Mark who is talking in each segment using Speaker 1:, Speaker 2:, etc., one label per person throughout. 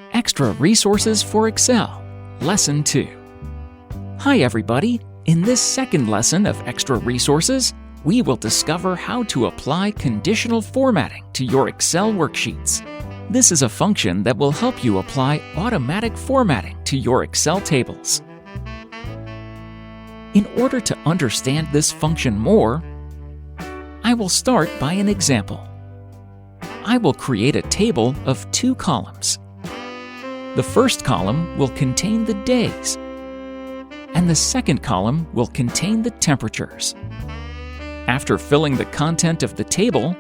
Speaker 1: Extra Resources for Excel, Lesson 2. Hi everybody! In this second lesson of Extra Resources, we will discover how to apply conditional formatting to your Excel worksheets. This is a function that will help you apply automatic formatting to your Excel tables. In order to understand this function more, I will start by an example. I will create a table of 2 columns. The first column will contain the days, and the second column will contain the temperatures. After filling the content of the table,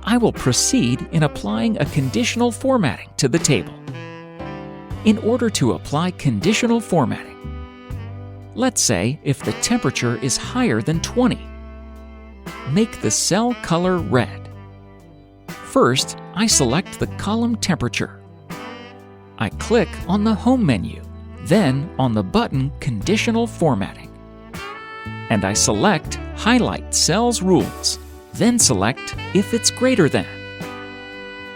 Speaker 1: I will proceed in applying a conditional formatting to the table. In order to apply conditional formatting, let's say if the temperature is higher than 20, make the cell color red. First, I select the column temperature. I click on the Home menu, then on the button Conditional Formatting. And I select Highlight Cells Rules, then select If it's greater than.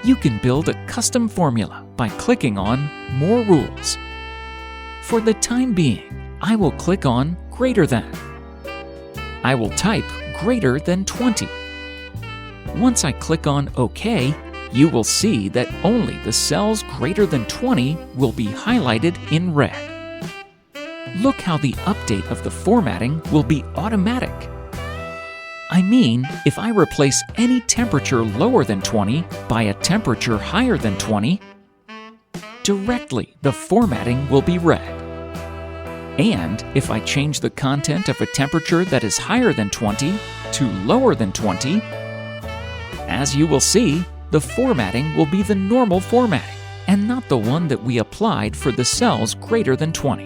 Speaker 1: You can build a custom formula by clicking on More Rules. For the time being, I will click on Greater than. I will type greater than 20. Once I click on OK, you will see that only the cells greater than 20 will be highlighted in red. Look how the update of the formatting will be automatic. I mean, if I replace any temperature lower than 20 by a temperature higher than 20, directly the formatting will be red. And if I change the content of a temperature that is higher than 20 to lower than 20, as you will see, the formatting will be the normal formatting and not the one that we applied for the cells greater than 20.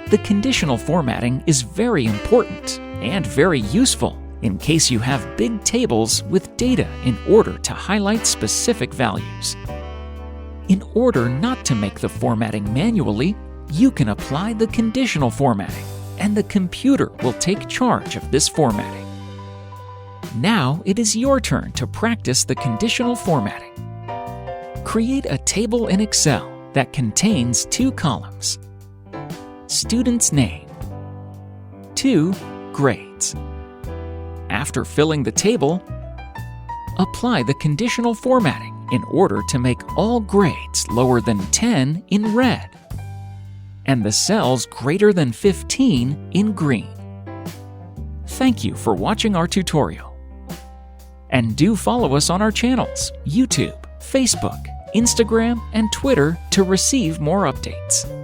Speaker 1: The conditional formatting is very important and very useful in case you have big tables with data in order to highlight specific values. In order not to make the formatting manually, you can apply the conditional formatting, and the computer will take charge of this formatting. Now it is your turn to practice the conditional formatting. Create a table in Excel that contains 2 columns. Student's name. 2 grades. After filling the table, apply the conditional formatting in order to make all grades lower than 10 in red and the cells greater than 15 in green. Thank you for watching our tutorial. And do follow us on our channels, YouTube, Facebook, Instagram, and Twitter to receive more updates.